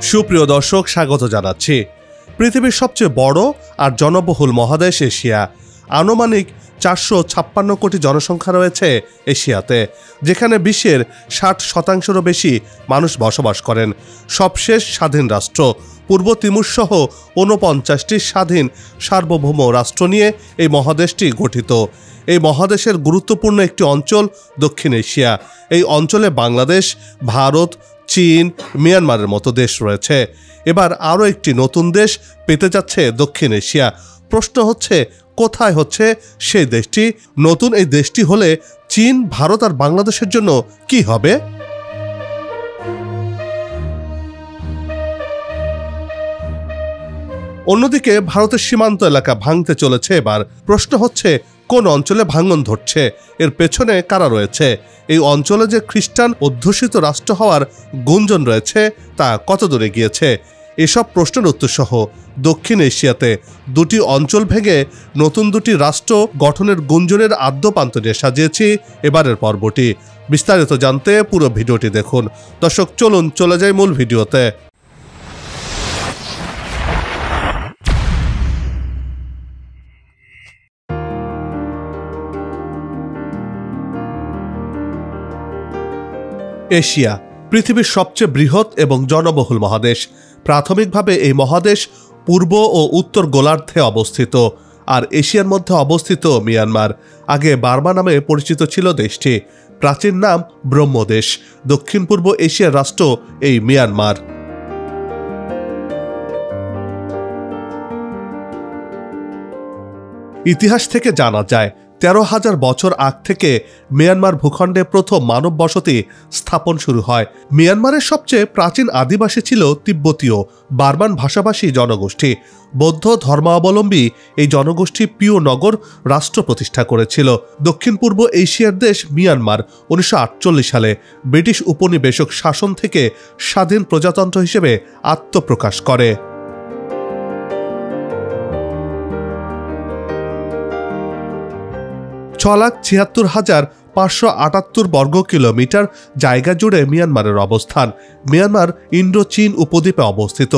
সুপ্রিয় দর্শক, স্বাগত জানাচ্ছি। পৃথিবীর সবচেয়ে বড় আর জনবহুল মহাদেশ এশিয়া। আনুমানিক 456 কোটি জনসংখ্যা রয়েছে এশিয়াতে, যেখানে বিশ্বের 60%-রও বেশি মানুষ বসবাস করেন। সবশেষ স্বাধীন রাষ্ট্র পূর্ব তিমুর সহ 49টি স্বাধীন সার্বভৌম রাষ্ট্র নিয়ে এই মহাদেশটি গঠিত। এই মহাদেশের গুরুত্বপূর্ণ একটি অঞ্চল দক্ষিণ এশিয়া। এই অঞ্চলে বাংলাদেশ, ভারত, চীন, মিয়ানমারের মতো দেশ রয়েছে। এবার আরও একটি নতুন দেশ পেতে যাচ্ছে দক্ষিণ এশিয়া। প্রশ্ন হচ্ছে, কোথায় হচ্ছে সেই দেশটি? নতুন এই দেশটি হলে চীন, ভারত আর বাংলাদেশের জন্য কি হবে? অন্যদিকে ভারতের সীমান্ত এলাকা ভাঙতে চলেছে এবার। প্রশ্ন হচ্ছে, কোন অঞ্চলে ভাঙন ধরছে? এর পেছনে কারা রয়েছে? এই অঞ্চলে যে খ্রিস্টান অধ্যুষিত রাষ্ট্র হওয়ার গুঞ্জন রয়েছে, তা কত দূরে গিয়েছে? এসব প্রশ্নের উত্তর সহ দক্ষিণ এশিয়াতে দুটি অঞ্চল ভেঙে নতুন দুটি রাষ্ট্র গঠনের গুঞ্জনের আদ্যপান্ত নিয়ে সাজিয়েছি এবারের পর্বটি। বিস্তারিত জানতে পুরো ভিডিওটি দেখুন। দর্শক, চলুন চলে যাই মূল ভিডিওতে। এশিয়া পৃথিবীর সবচেয়ে বৃহৎ এবং জনবহুল মহাদেশ। প্রাথমিকভাবে এই মহাদেশ পূর্ব ও উত্তর গোলার্ধে অবস্থিত, আর এশিয়ার মধ্যে অবস্থিত মিয়ানমার। আগে বার্মা নামে পরিচিত ছিল দেশটি। প্রাচীন নাম ব্রহ্মদেশ। দক্ষিণ পূর্ব এশিয়ার রাষ্ট্র এই মিয়ানমার। ইতিহাস থেকে জানা যায়, 13,000 বছর আগ থেকে মিয়ানমার ভূখণ্ডে প্রথম মানব বসতি স্থাপন শুরু হয়। মিয়ানমারের সবচেয়ে প্রাচীন আদিবাসী ছিল তিব্বতীয় বার্মান ভাষাভাষী জনগোষ্ঠী। বৌদ্ধ ধর্মাবলম্বী এই জনগোষ্ঠী পিও নগর রাষ্ট্র প্রতিষ্ঠা করেছিল। দক্ষিণ পূর্ব এশিয়ার দেশ মিয়ানমার 1948 সালে ব্রিটিশ উপনিবেশক শাসন থেকে স্বাধীন প্রজাতন্ত্র হিসেবে আত্মপ্রকাশ করে। 6,76,578 বর্গ কিলোমিটার জায়গা জুড়ে মিয়ানমারের অবস্থান। মিয়ানমার ইন্ডো চীন উপদ্বীপে অবস্থিত।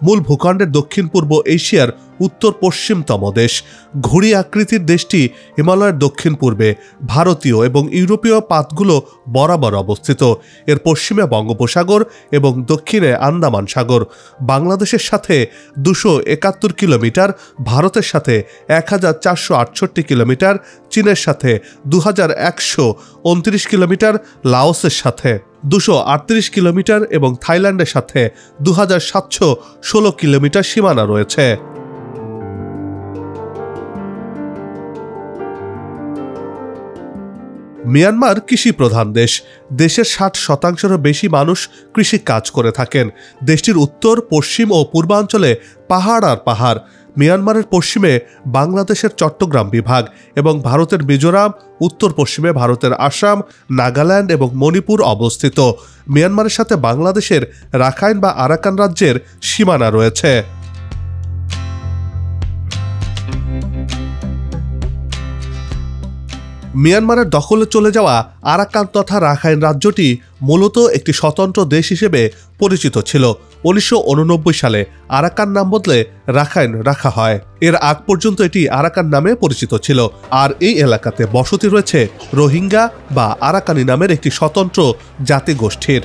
মূল ভূখণ্ডের দক্ষিণ পূর্ব এশিয়ার উত্তর পশ্চিমতম দেশ। ঘুড়ি আকৃতির দেশটি হিমালয়ের দক্ষিণ পূর্বে ভারতীয় এবং ইউরোপীয় পাতগুলো বরাবর অবস্থিত। এর পশ্চিমে বঙ্গোপসাগর এবং দক্ষিণে আন্দামান সাগর। বাংলাদেশের সাথে 271 কিলোমিটার, ভারতের সাথে 1,468 কিলোমিটার, চীনের সাথে 2,129 কিলোমিটার, লাওসের সাথে 238 কিলোমিটার এবং থাইল্যান্ডের সাথে 2,716 কিলোমিটার সীমানা রয়েছে। মিয়ানমার কৃষি প্রধান দেশ। দেশের 60%-রও বেশি মানুষ কৃষি কাজ করে থাকেন। দেশটির উত্তর, পশ্চিম ও পূর্বাঞ্চলে পাহাড় আর পাহাড়। মিয়ানমারের পশ্চিমে বাংলাদেশের চট্টগ্রাম বিভাগ এবং ভারতের মিজোরাম, উত্তর পশ্চিমে ভারতের আসাম, নাগাল্যান্ড এবং মণিপুর অবস্থিত। মিয়ানমারের সাথে বাংলাদেশের রাখাইন বা আরাকান রাজ্যের সীমানা রয়েছে। মিয়ানমারের দখলে চলে যাওয়া আরাকান তথা রাখাইন রাজ্যটি মূলত একটি স্বতন্ত্র দেশ হিসেবে পরিচিত ছিল। 1989 সালে আরাকান নাম বদলে রাখাইন রাখা হয়। এর আগ পর্যন্ত এটি আরাকান নামে পরিচিত ছিল। আর এই এলাকাতে বসতি রয়েছে রোহিঙ্গা বা আরাকানি নামের একটি স্বতন্ত্র জাতিগোষ্ঠীর।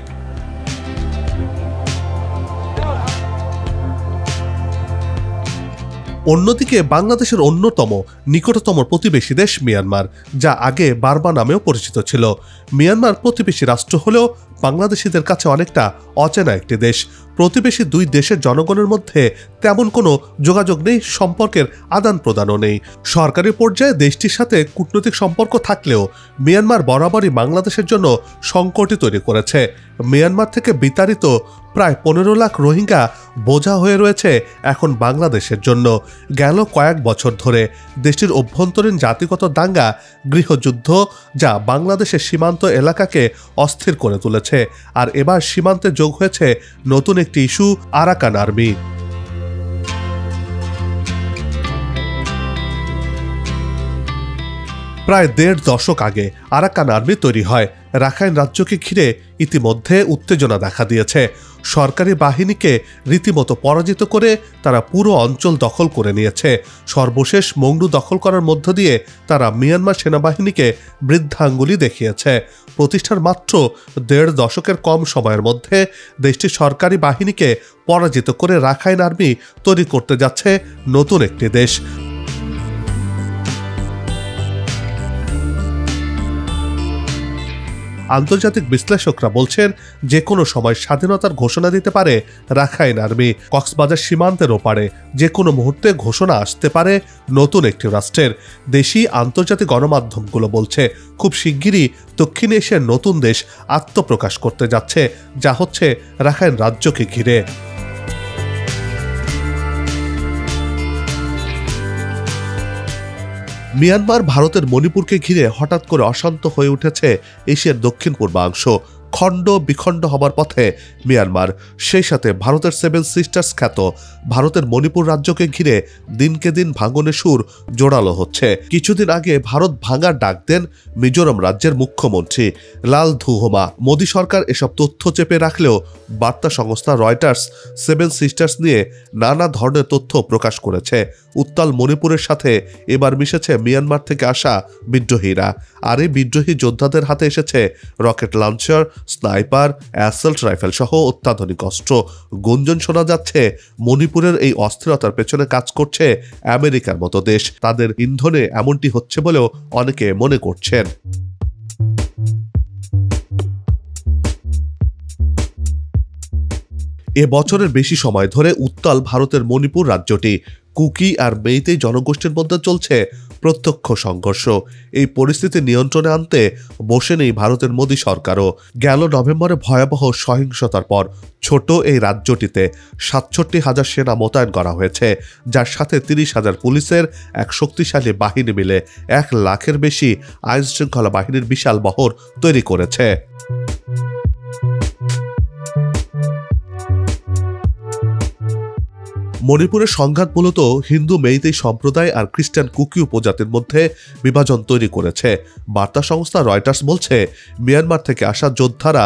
অন্যদিকে বাংলাদেশের অন্যতম নিকটতম প্রতিবেশী দেশ মিয়ানমার, যা আগে বার্মা নামেও পরিচিত ছিল। মিয়ানমার প্রতিবেশী রাষ্ট্র হলেও বাংলাদেশিদের কাছে অনেকটা অচেনা একটি দেশ। প্রতিবেশী দুই দেশের জনগণের মধ্যে তেমন কোনো যোগাযোগ নেই, সম্পর্কের আদান প্রদানও নেই। সরকারি পর্যায়ে দেশটির সাথে কূটনৈতিক সম্পর্ক থাকলেও মিয়ানমার বরাবরই বাংলাদেশের জন্য সংকটই তৈরি করেছে। মিয়ানমার থেকে বিতাড়িত প্রায় 15 লাখ রোহিঙ্গা বোঝা হয়ে রয়েছে এখন বাংলাদেশের জন্য। গেল কয়েক বছর ধরে দেশটির অভ্যন্তরীণ জাতিগত দাঙ্গা, গৃহযুদ্ধ, যা বাংলাদেশের সীমান্ত এলাকাকে অস্থির করে তুলেছে। আর এবার সীমান্তে যোগ হয়েছে নতুন একটি ইস্যু, আরাকান আর্মি। প্রায় 1.5 দশক আগে আরাকান আর্মি তৈরি হয়। রাখাইন রাজ্যকে ঘিরে ইতিমধ্যে উত্তেজনা দেখা দিয়েছে। সরকারি বাহিনীকে রীতিমতো পরাজিত করে তারা পুরো অঞ্চল দখল করে নিয়েছে। সর্বশেষ মংডু দখল করার মধ্য দিয়ে তারা মিয়ানমার সেনাবাহিনীকে বৃদ্ধাঙ্গুলি দেখিয়েছে। প্রতিষ্ঠার মাত্র ১.৫ দশকের কম সময়ের মধ্যে দেশটির সরকারি বাহিনীকে পরাজিত করে রাখাইন আর্মি তৈরি করতে যাচ্ছে নতুন একটি দেশ। আন্তর্জাতিক বিশ্লেষকরা বলছেন যে কোনো সময় স্বাধীনতার ঘোষণা দিতে পারে রাখাইন আর্মি। কক্সবাজার সীমান্তের ওপারে যে কোনো মুহূর্তে ঘোষণা আসতে পারে নতুন একটি রাষ্ট্রের। দেশি আন্তর্জাতিক গণমাধ্যমগুলো বলছে খুব শিগগিরই দক্ষিণ এশিয়ার নতুন দেশ আত্মপ্রকাশ করতে যাচ্ছে, যা হচ্ছে রাখাইন রাজ্যকে ঘিরে। মিয়ানমার ভারতের মণিপুরকে ঘিরে হঠাৎ করে অশান্ত হয়ে উঠেছে এশিয়ার দক্ষিণ পূর্বাংশ। খণ্ড বিখণ্ড হবার পথে মিয়ানমার, সেই সাথে ভারতের 7 সিস্টার্স খ্যাত ভারতের মণিপুর রাজ্যকে ঘিরে দিনকে দিন ভাঙনের সুর জোরালো হচ্ছে। কিছুদিন আগে ভারত ভাঙার ডাক দেন মিজোরাম রাজ্যের মুখ্যমন্ত্রী লাল ধুহোমা। মোদী সরকার এসব তথ্য চেপে রাখলেও বার্তা সংস্থা রয়টার্স 7 সিস্টার্স নিয়ে নানা ধরনের তথ্য প্রকাশ করেছে। উত্তাল মণিপুরের সাথে এবার মিশেছে মিয়ানমার থেকে আসা বিদ্রোহীরা। আর এই বিদ্রোহী যোদ্ধাদের হাতে এসেছে rocket launcher, sniper, assault rifle সহ অত্যাধুনিক অস্ত্র। গুঞ্জন শোনা যাচ্ছে মণিপুরের এই অস্থিরতার পেছনে কাজ করছে আমেরিকার মতো দেশ। তাদের ইন্ধনে এমনটি হচ্ছে বলেও অনেকে মনে করছেন। এ বছরের বেশি সময় ধরে উত্তাল ভারতের মণিপুর রাজ্যটি। কুকি আর মেইতেই জনগোষ্ঠীর মধ্যে চলছে প্রত্যক্ষ সংঘর্ষ। এই পরিস্থিতি নিয়ন্ত্রণে আনতে বসে নেই ভারতের মোদী সরকারও। গেল নভেম্বরে ভয়াবহ সহিংসতার পর ছোট এই রাজ্যটিতে ৬৭,০০০ সেনা মোতায়েন করা হয়েছে, যার সাথে ৩০,০০০ পুলিশের এক শক্তিশালী বাহিনী মিলে ১ লাখের বেশি আইন শৃঙ্খলা বাহিনীর বিশাল বহর তৈরি করেছে। মণিপুরের সংঘাত মূলত হিন্দু মেইতেই সম্প্রদায় আর খ্রিস্টান কুকি উপজাতির মধ্যে বিভাজন তৈরি করেছে। বার্তা সংস্থা রয়টার্স বলছে মিয়ানমার থেকে আসা যোদ্ধারা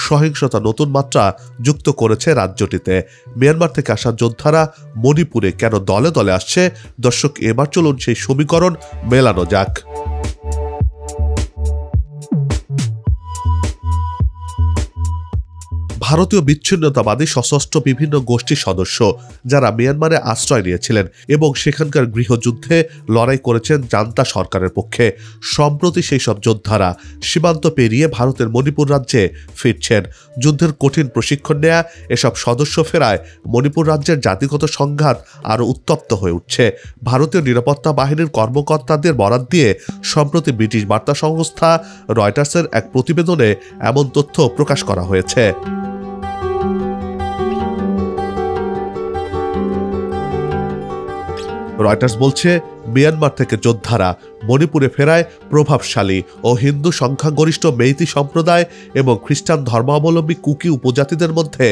সহিংসতা নতুন মাত্রা যুক্ত করেছে রাজ্যটিতে। মিয়ানমার থেকে আসা যোদ্ধারা মণিপুরে কেন দলে দলে আসছে, দর্শক এবার চলুন সেই সমীকরণ মেলানো যাক। ভারতীয় বিচ্ছিন্নতাবাদী সশস্ত্র বিভিন্ন গোষ্ঠীর সদস্য যারা মিয়ানমারে আশ্রয় নিয়েছিলেন এবং সেখানকার গৃহযুদ্ধে লড়াই করেছেন জান্তা সরকারের পক্ষে। সম্প্রতি সেই সব যোদ্ধারা সীমান্ত পেরিয়ে ভারতের মণিপুর রাজ্যে ফিরছেন। যুদ্ধের কঠিন প্রশিক্ষণ নেয়া এসব সদস্য ফেরায় মণিপুর রাজ্যের জাতিগত সংঘাত আরও উত্তপ্ত হয়ে উঠছে। ভারতীয় নিরাপত্তা বাহিনীর কর্মকর্তাদের বরাত দিয়ে সম্প্রতি ব্রিটিশ বার্তা সংস্থা রয়টার্সের এক প্রতিবেদনে এমন তথ্য প্রকাশ করা হয়েছে। রয়টার্স বলছে মিয়ানমার থেকে যোদ্ধারা মণিপুরে ফেরায় প্রভাবশালী ও হিন্দু সংখ্যাগরিষ্ঠ মেইতি সম্প্রদায় এবং খ্রিস্টান ধর্মাবলম্বী কুকি উপজাতিদের মধ্যে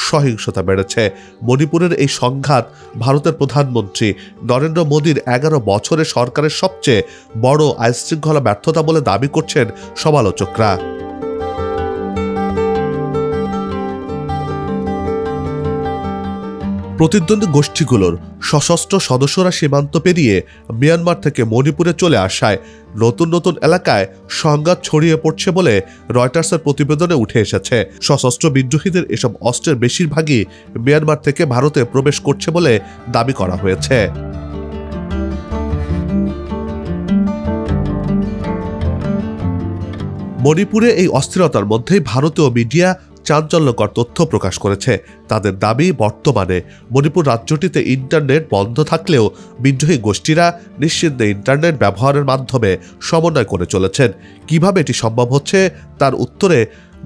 সহিংসতা বেড়েছে। মণিপুরের এই সংঘাত ভারতের প্রধানমন্ত্রী নরেন্দ্র মোদীর ১১ বছরের সরকারের সবচেয়ে বড় আইনশৃঙ্খলা ব্যর্থতা বলে দাবি করছেন সমালোচকরা। প্রতিদ্বন্দ্বী গোষ্ঠীগুলোর সশস্ত্র সদস্যরা সীমান্ত পেরিয়ে মিয়ানমার থেকে মণিপুরে চলে আসায় নতুন নতুন এলাকায় সংঘাত ছড়িয়ে পড়ছে বলে রয়টার্সের প্রতিবেদনে উঠে এসেছে। সশস্ত্র বিদ্রোহীদের এসব অস্ত্রের বেশিরভাগই মিয়ানমার থেকে ভারতে প্রবেশ করছে বলে দাবি করা হয়েছে। মণিপুরে এই অস্থিরতার মধ্যেই ভারতীয় মিডিয়া চাঞ্চল্যকর তথ্য প্রকাশ করেছে। তাদের দাবি বর্তমানে মণিপুর রাজ্যটিতে ইন্টারনেট বন্ধ থাকলেও বিদ্রোহী গোষ্ঠীরা নিশ্চিন্তে ইন্টারনেট ব্যবহারের মাধ্যমে সমন্বয় করে চলেছেন। কিভাবে এটি সম্ভব হচ্ছে তার উত্তরে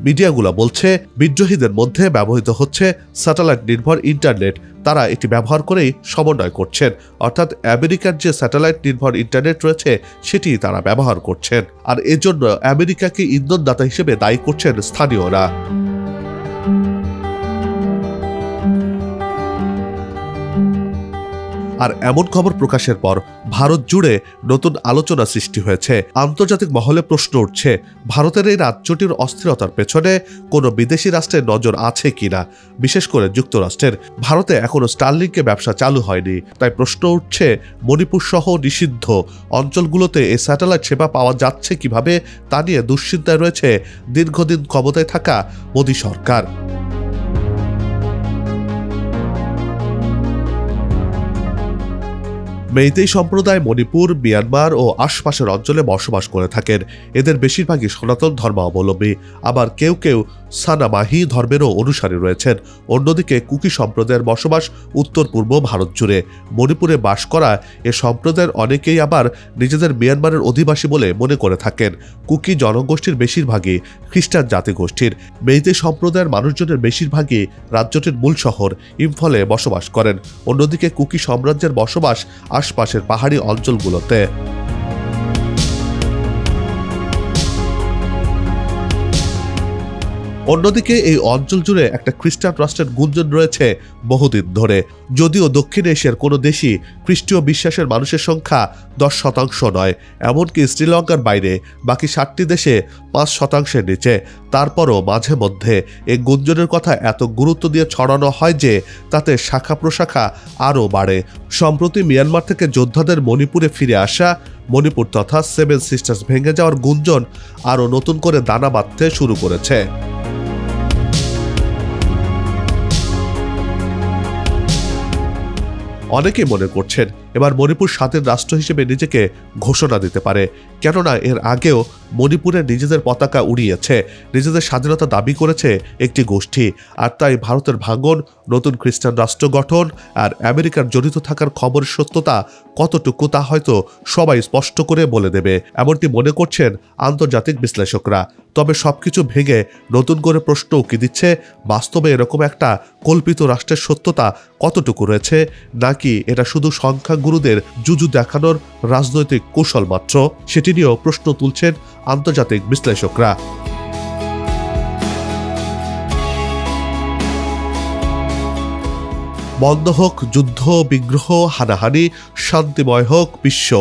মিডিয়াগুলো বলছে বিদ্রোহীদের মধ্যে ব্যবহৃত হচ্ছে স্যাটেলাইট নির্ভর ইন্টারনেট। তারা এটি ব্যবহার করেই সমন্বয় করছেন, অর্থাৎ আমেরিকার যে স্যাটেলাইট নির্ভর ইন্টারনেট রয়েছে সেটি তারা ব্যবহার করছেন। আর এজন্য আমেরিকাকে ইন্ধনদাতা হিসেবে দায়ী করছেন স্থানীয়রা। আর এমন খবর প্রকাশের পর ভারত জুড়ে নতুন আলোচনা সৃষ্টি হয়েছে। আন্তর্জাতিক মহলে প্রশ্ন উঠছে, ভারতের এই রাজ্যটির অস্থিরতার পেছনে কোনো বিদেশি রাষ্ট্রের নজর আছে কিনা, বিশেষ করে যুক্তরাষ্ট্রের। ভারতে এখনো স্টারলিংকে ব্যবসা চালু হয়নি, তাই প্রশ্ন উঠছে মণিপুর সহ নিষিদ্ধ অঞ্চলগুলোতে এই স্যাটেলাইট সেবা পাওয়া যাচ্ছে কিভাবে, তা নিয়ে দুশ্চিন্তায় রয়েছে দীর্ঘদিন ক্ষমতায় থাকা মোদী সরকার। মেইতেই সম্প্রদায় মণিপুর, মিয়ানমার ও আশপাশের অঞ্চলে বসবাস করে থাকেন। এদের বেশিরভাগই সনাতন ধর্মাবলম্বী, আবার কেউ কেউ সানামাহি ধর্মেরও অনুসারী রয়েছেন। অন্যদিকে কুকি সম্প্রদায়ের বসবাস উত্তর পূর্ব ভারত জুড়ে। মণিপুরে বাস করা এ সম্প্রদায়ের অনেকেই আবার নিজেদের মিয়ানমারের অধিবাসী বলে মনে করে থাকেন। কুকি জনগোষ্ঠীর বেশিরভাগই খ্রিস্টান জাতিগোষ্ঠীর। মেইতেই সম্প্রদায়ের মানুষজনের বেশিরভাগই রাজ্যটির মূল শহর ইম্ফলে বসবাস করেন। অন্যদিকে কুকি সাম্রাজ্যের বসবাস আশপাশের পাহাড়ি অঞ্চলগুলোতে। অন্যদিকে এই অঞ্চল জুড়ে একটা খ্রিস্টান রাষ্ট্রের গুঞ্জন রয়েছে বহুদিন ধরে। যদিও দক্ষিণ এশিয়ার কোনো দেশই খ্রিস্টীয় বিশ্বাসের মানুষের সংখ্যা 10% নয়, এমনকি শ্রীলঙ্কার বাইরে বাকি 7টি দেশে 5%-এর নিচে। তারপরও মাঝে মধ্যে এই গুঞ্জনের কথা এত গুরুত্ব দিয়ে ছড়ানো হয় যে তাতে শাখা প্রশাখা আরও বাড়ে। সম্প্রতি মিয়ানমার থেকে যোদ্ধাদের মণিপুরে ফিরে আসা, মণিপুর তথা 7 সিস্টার্স ভেঙে যাওয়ার গুঞ্জন আরও নতুন করে দানা বাঁধতে শুরু করেছে। অনেকেই মনে করছেন এবার মণিপুর স্বাধীন রাষ্ট্র হিসেবে নিজেকে ঘোষণা দিতে পারে, কেননা এর আগেও মণিপুরে নিজেদের পতাকা উড়িয়েছে, নিজেদের স্বাধীনতা দাবি করেছে একটি গোষ্ঠী। আর তাই ভারতের ভাঙন, নতুন খ্রিস্টান রাষ্ট্র গঠন আর আমেরিকার জড়িত থাকার খবরের সত্যতা কতটুকু তা হয়তো সবাই স্পষ্ট করে বলে দেবে, এমনটি মনে করছেন আন্তর্জাতিক বিশ্লেষকরা। তবে সবকিছু ভেঙে নতুন করে প্রশ্ন উকি দিচ্ছে, বাস্তবে এরকম একটা কল্পিত রাষ্ট্রের সত্যতা কতটুকু রয়েছে, নাকি এটা শুধু সংখ্যাগুরুদের জুজু দেখানোর রাজনৈতিক কৌশল মাত্র, সেটি নিয়েও প্রশ্ন তুলছেন আন্তর্জাতিক বিশ্লেষকরা। বন্ধ হোক যুদ্ধ, বিগ্রহ, হানাহানি, শান্তিময় হোক বিশ্ব,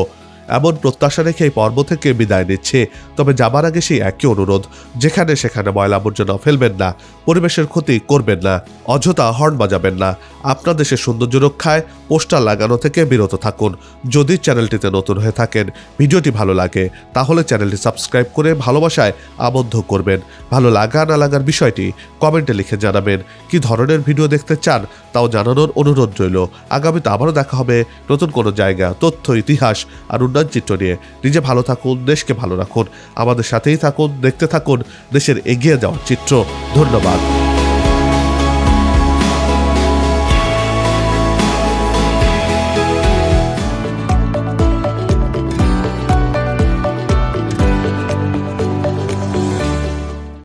এমন প্রত্যাশা রেখে এই পর্ব থেকে বিদায় নিচ্ছে। তবে যাবার আগে সেই একই অনুরোধ, যেখানে সেখানে ময়লা আবর্জনা ফেলবেন না, পরিবেশের ক্ষতি করবেন না, অযথা হর্ন বাজাবেন না, আপনার দেশের সৌন্দর্য রক্ষায় পোস্টার লাগানো থেকে বিরত থাকুন। যদি চ্যানেলটিতে নতুন হয়ে থাকেন, ভিডিওটি ভালো লাগে, তাহলে চ্যানেলটি সাবস্ক্রাইব করে ভালোবাসায় আবদ্ধ করবেন। ভালো লাগা না লাগার বিষয়টি কমেন্টে লিখে জানাবেন। কি ধরনের ভিডিও দেখতে চান তাও জানানোর অনুরোধ রইল। আগামীতে আবারও দেখা হবে নতুন কোনো জায়গা, তথ্য, ইতিহাস আর উন্নয়ন চিত্র নিয়ে। নিজে ভালো থাকুন, দেশকে ভালো রাখুন, আমাদের সাথেই থাকুন, দেখতে থাকুন দেশের এগিয়ে যাওয়ার চিত্র। ধন্যবাদ।